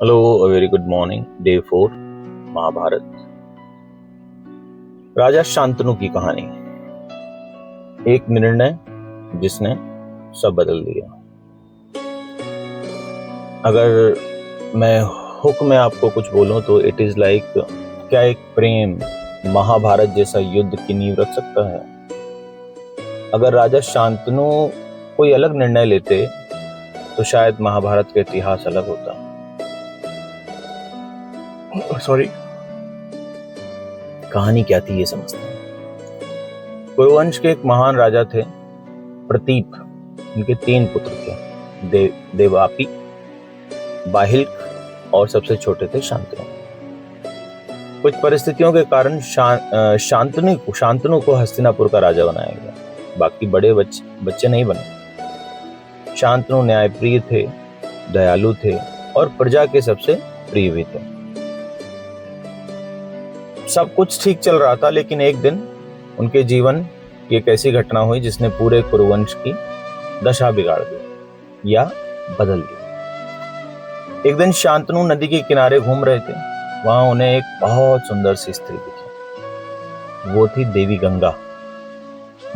Hello, a very good morning. Day 4, Mahabharat. राजा शांतनु की कहानी। एक निर्णय जिसने सब बदल दिया। अगर मैं हुक में आपको कुछ बोलूं तो इट इज लाइक, क्या एक प्रेम महाभारत जैसा युद्ध की नींव रख सकता है? अगर राजा शांतनु कोई अलग निर्णय लेते तो शायद महाभारत का इतिहास अलग होता। सॉरी, कहानी क्या थी ये समझते हैं। कुरुवंश के एक महान राजा थे प्रतीप। उनके 3 पुत्र थे, देवापी, बाहिल्क और सबसे छोटे थे शांतनु। कुछ परिस्थितियों के कारण शांतनु को हस्तिनापुर का राजा बनाया गया। बाकी बड़े बच्चे नहीं बने। शांतनु न्यायप्रिय थे, दयालु थे और प्रजा के सबसे प्रिय भी थे। सब कुछ ठीक चल रहा था, लेकिन एक दिन उनके जीवन की एक ऐसी घटना हुई जिसने पूरे कुरुवंश की दशा बिगाड़ दी या बदल दी। एक दिन शांतनु नदी के किनारे घूम रहे थे। वहां उन्हें एक बहुत सुंदर सी स्त्री दिखी। वो थी देवी गंगा,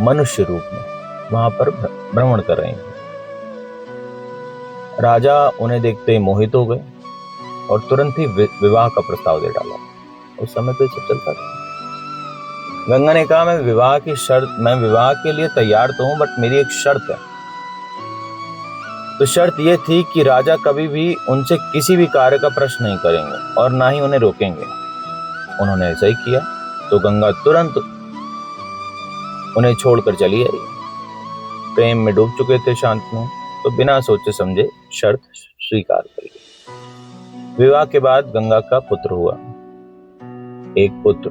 मनुष्य रूप में वहां पर भ्रमण कर रही थी। राजा उन्हें देखते ही मोहित हो गए और तुरंत ही विवाह का प्रस्ताव दे डाला। उस समय तो सब चलता था। गंगा ने कहा, मैं विवाह के लिए तैयार तो हूं, बट मेरी एक शर्त है। तो शर्त यह थी कि राजा कभी भी उनसे किसी भी कार्य का प्रश्न नहीं करेंगे और ना ही उन्हें रोकेंगे। उन्होंने ऐसा ही किया तो गंगा तुरंत उन्हें छोड़कर चली आई। प्रेम में डूब चुके थे शांतनु, तो बिना सोचे समझे शर्त स्वीकार कर ली। विवाह के बाद गंगा का पुत्र हुआ। 1 पुत्र,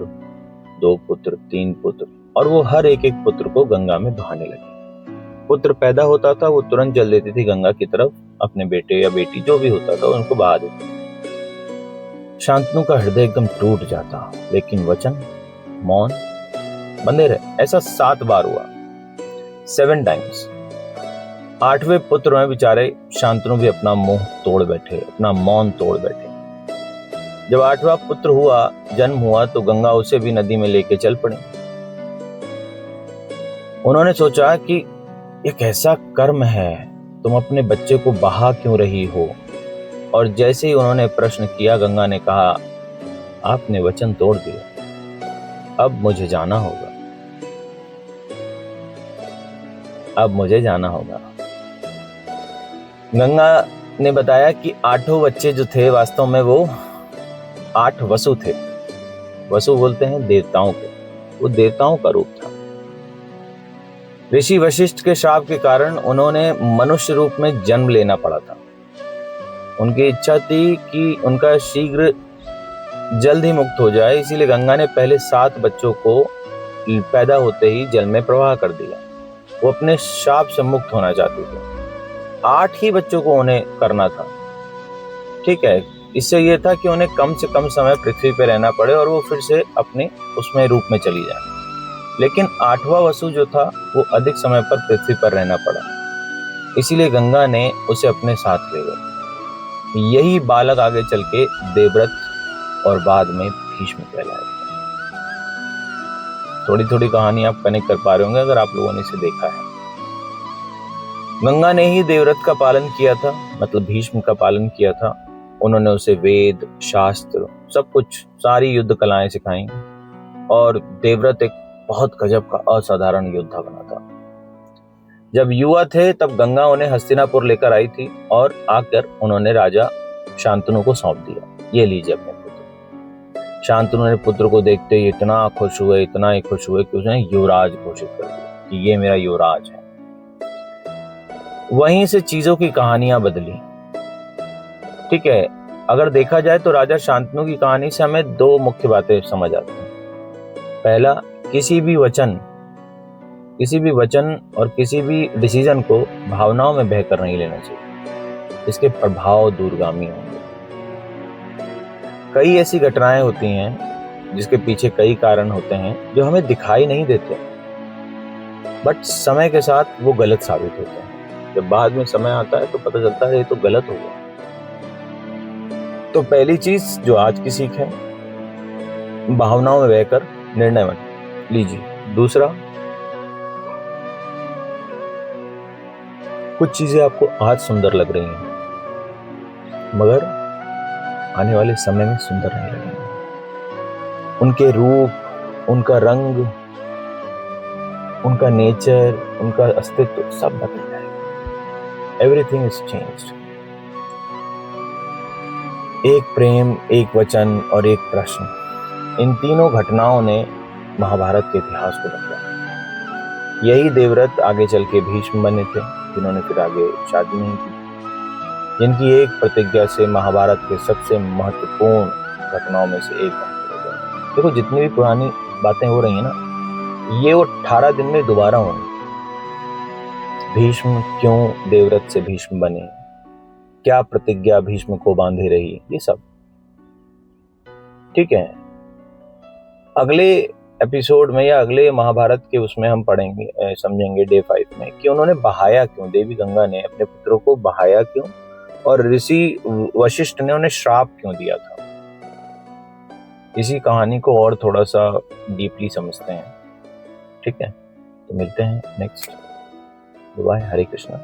2 पुत्र, 3 पुत्र, और वो हर एक पुत्र को गंगा में बहाने लगे। पुत्र पैदा होता था, वो तुरंत चल देती थी गंगा की तरफ। अपने बेटे या बेटी जो भी होता था उनको बहा देती। शांतनु का हृदय एकदम टूट जाता, लेकिन वचन, मौन बंधे रहे। ऐसा 7 बार हुआ, 7 टाइम्स। 8वें पुत्र में बेचारे शांतनु भी अपना मुंह तोड़ बैठे, अपना मौन तोड़ बैठे। जब 8वां पुत्र जन्म हुआ तो गंगा उसे भी नदी में लेके चल पड़ी। उन्होंने सोचा कि ये कैसा कर्म है, तुम अपने बच्चे को बहा क्यों रही हो? और जैसे ही उन्होंने प्रश्न किया, गंगा ने कहा, आपने वचन तोड़ दिया, अब मुझे जाना होगा। अब मुझे जाना होगा। गंगा ने बताया कि 8 बच्चे जो थे वास्तव में वो 8 वसु थे। वसु बोलते हैं देवताओं को। वो देवताओं का रूप था। ऋषि वशिष्ठ के श्राप के कारण उन्होंने मनुष्य रूप में जन्म लेना पड़ा था। उनकी इच्छा थी कि उनका शीघ्र जल्द ही मुक्त हो जाए, इसीलिए गंगा ने पहले 7 बच्चों को पैदा होते ही जल में प्रवाह कर दिया। वो अपने श्राप से मुक्त होना चाहती थी। 8 ही बच्चों को उन्हें करना था। ठीक है, इससे यह था कि उन्हें कम से कम समय पृथ्वी पर रहना पड़े और वो फिर से अपने उसमें रूप में चली जाए। लेकिन 8वां वसु जो था वो अधिक समय पर पृथ्वी पर रहना पड़ा, इसीलिए गंगा ने उसे अपने साथ ले गए। यही बालक आगे चल के देवव्रत और बाद में भीष्म कहलाए। थोड़ी थोड़ी कहानी आप कनेक्ट कर पा रहे होंगे अगर आप लोगों ने इसे देखा है। गंगा ने ही देवव्रत का पालन किया था, मतलब भीष्म का पालन किया था। उन्होंने उसे वेद, शास्त्र, सब कुछ, सारी युद्ध कलाएं सिखाई और देवव्रत एक बहुत गजब का असाधारण योद्धा बना था। जब युवा थे तब गंगा उन्हें हस्तिनापुर लेकर आई थी और आकर उन्होंने राजा शांतनु को सौंप दिया, ये लीजिए अपने पुत्र। शांतनु ने पुत्र को देखते ही इतना खुश हुए, इतना ही खुश हुए कि उसने युवराज घोषित कर दिया कि ये मेरा युवराज है। वहीं से चीजों की कहानियां बदली। ठीक है, अगर देखा जाए तो राजा शांतनु की कहानी से हमें 2 मुख्य बातें समझ आती हैं। पहला, किसी भी वचन और किसी भी डिसीजन को भावनाओं में बहकर नहीं लेना चाहिए। इसके प्रभाव दूरगामी होंगे। कई ऐसी घटनाएं होती हैं जिसके पीछे कई कारण होते हैं जो हमें दिखाई नहीं देते, बट समय के साथ वो गलत साबित होते हैं। जब बाद में समय आता है तो पता चलता है ये तो गलत हो गया। तो पहली चीज जो आज की सीख है, भावनाओं में बहकर निर्णय मत लीजिए। दूसरा, कुछ चीजें आपको आज सुंदर लग रही हैं मगर आने वाले समय में सुंदर नहीं लगेंगी। उनके रूप, उनका रंग, उनका नेचर, उनका अस्तित्व सब बदल जाएगा। Everything is changed. एक प्रेम, एक वचन और एक प्रश्न, इन तीनों घटनाओं ने महाभारत के इतिहास को बदला। यही देवव्रत आगे चल के भीष्म बने थे, जिन्होंने फिर आगे शादी नहीं की, जिनकी एक प्रतिज्ञा से महाभारत के सबसे महत्वपूर्ण घटनाओं में से एक बन गई। देखो, जितनी भी पुरानी बातें हो रही हैं ना, ये वो 18 दिन में दोबारा होंगी। भीष्म क्यों देवव्रत से भीष्म बने, क्या प्रतिज्ञा भीष्म को बांधे रही, ये सब ठीक है। अगले एपिसोड में या अगले महाभारत के उसमें हम पढ़ेंगे, समझेंगे डे 5 में कि उन्होंने बहाया क्यों, देवी गंगा ने अपने पुत्रों को बहाया क्यों, और ऋषि वशिष्ठ ने उन्हें श्राप क्यों दिया था। इसी कहानी को और थोड़ा सा डीपली समझते हैं, ठीक है। तो मिलते हैं नेक्स्ट। बाय, हरे कृष्णा।